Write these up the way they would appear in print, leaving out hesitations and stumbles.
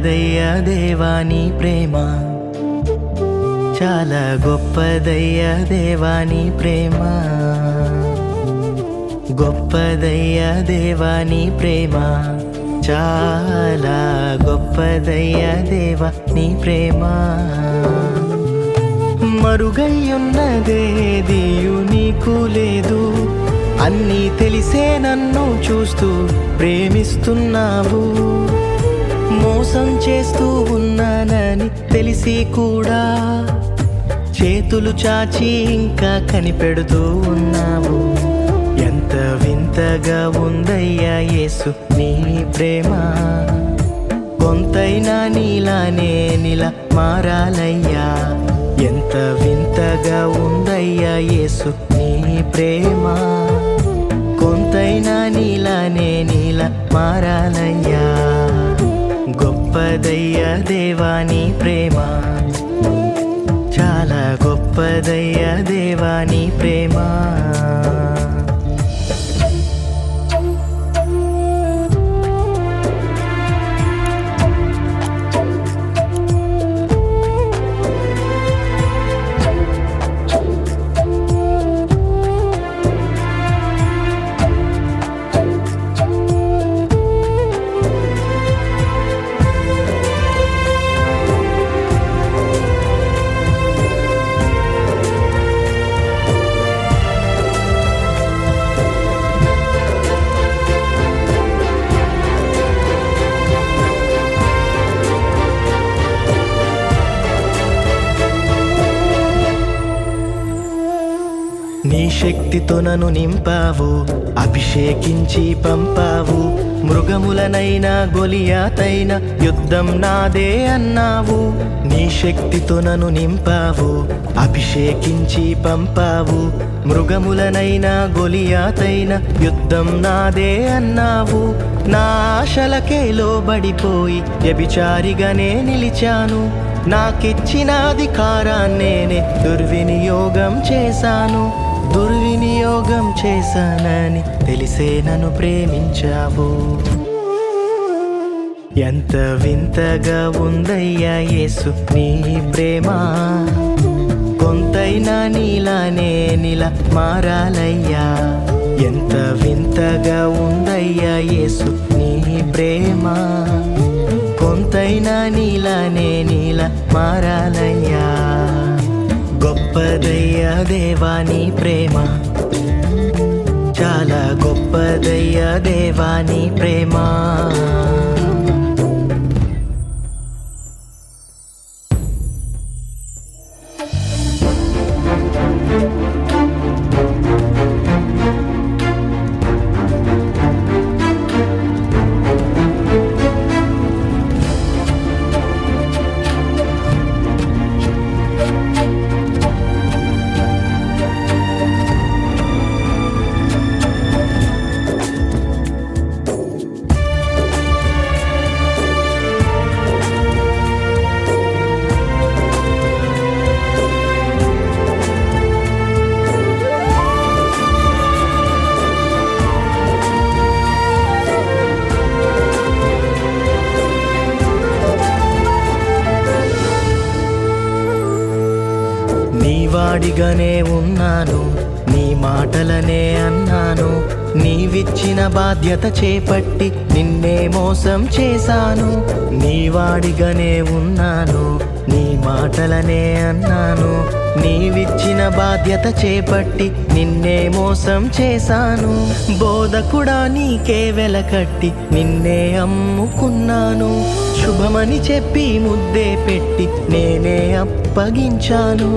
గొప్పదయ్యా దేవా నీ ప్రేమ, చాలా గొప్పదయ్యా దేవా నీ ప్రేమ, గొప్పదయ్యా దేవా నీ ప్రేమ, చాలా గొప్పదయ్యా దేవా నీ ప్రేమ. మరుగయ్యున్నదేదియు నీకు లేదు, అన్నీ తెలిసే నన్ను చూస్తూ ప్రేమిస్తున్నావు. మోసం చేస్తూ ఉన్నానని తెలిసి కూడా చేతులు చాచి ఇంకా కనిపెడుతూ ఉన్నావు. ఎంత వింతగా ఉందయ్యా యేసు నీ ప్రేమ, కొంతైనా నీలానే నీలా మారాలయ్యా. ఎంత వింతగా ఉందయ్యా యేసు నీ ప్రేమ, కొంతైనా నీలానే నీలా మారాలయ్యా. గొప్పదయ్యా దేవా నీ ప్రేమ, చాలా గొప్పదయ్యా దేవా నీ ప్రేమ. నీ శక్తితో నన్ను నింపావు, అభిషేకించి పంపావు. మృగములనైనా గొలియాతైనా యుద్ధం నాదే అన్నావు. నీ శక్తితో నన్ను నింపావు, అభిషేకించి పంపావు. మృగములనైనా గొలియాతైనా యుద్ధం నాదే అన్నావు. నా ఆశలకే లోబడిపోయి వ్యభిచారిగానే నిలిచాను. నాకిచ్చిన అధికారాన్నేనే దుర్వినియోగం చేశాను. దుర్వినియోగం చేశానని తెలిసే నన్ను ప్రేమించావు. ఎంత వింతగా ఉందయ్యా యేసు నీ ప్రేమ, కొంతైనా నీలానే నీలా మారాలయ్యా. ఎంత వింతగా ఉందయ్యా యేసు నీ ప్రేమ, కొంతైనా నీలానే నీలా మారాలయ్యా. గొప్పదయ్యా దేవా నీ ప్రేమ, చాలా గొప్పదయ్యా దేవా నీ ప్రేమ. వాడిగానే ఉన్నాను, నీ మాటలనే అన్నాను. నీవిచ్చిన బాధ్యత చేపట్టి నిన్నే మోసం చేశాను. నీ వాడిగానే ఉన్నాను, నీ మాటలనే అన్నాను. నీవిచ్చిన బాధ్యత చేపట్టి నిన్నే మోసం చేశాను. బోధకుడా నీకే వెలకట్టి నిన్నే అమ్ముకున్నాను. శుభమని చెప్పి ముద్దే పెట్టి నేనే అప్పగించాను.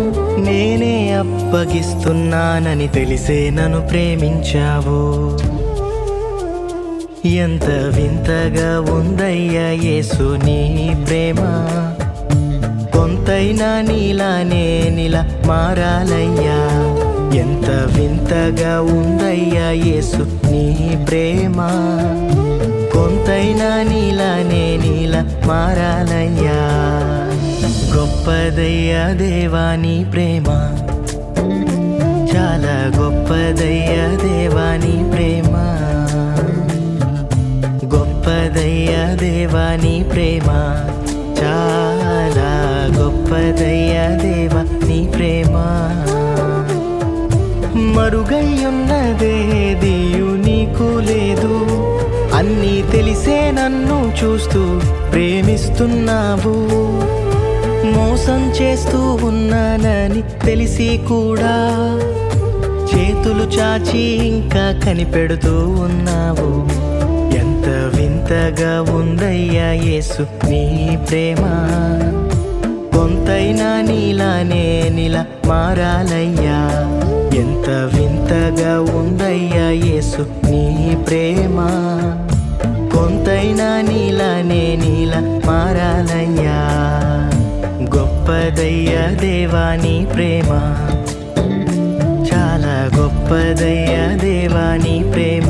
నేనే అప్పగిస్తున్నానని తెలిసే నన్ను ప్రేమించావు. ఎంత వింతగా ఉందయ్యా యేసు నీ ప్రేమ, కొంతైనా నీలానే నీలా మారాలయ్యా. ఎంత వింతగా ఉందయ్యా యేసు నీ ప్రేమ, కొంతైనా నీలానే నీలా మారాలయ్యా. గొప్పదయ్యా దేవా నీ ప్రేమ, చాలా గొప్పదయ్యా దేవా నీ ప్రేమ, గొప్పదయ్యా దేవా నీ ప్రేమ చాలా గొప్పదయ్యా దేవా నీ ప్రేమ మరుగయ్యున్నదేదియు నీకు లేదు అన్నీ తెలిసే నన్ను చూస్తూ ప్రేమిస్తున్నావు మోసం చేస్తూ ఉన్నానని తెలిసి కూడా చేతులు చాచి ఇంకా కనిపెడుతూ ఉన్నావు ఎంత వింతగా ఉందయ్యా యేసు నీ ప్రేమ కొంతైనా నీలానే నీలా మారాలయ్యా ఎంత వింతగా ఉందయ్యా యేసు నీ ప్రేమ కొంతైనా నీలానే నీలా మారాలయ్యా గొప్పదయ్యా దేవా నీ ప్రేమ చాలా గొప్పదయ్యా దేవా నీ ప్రేమ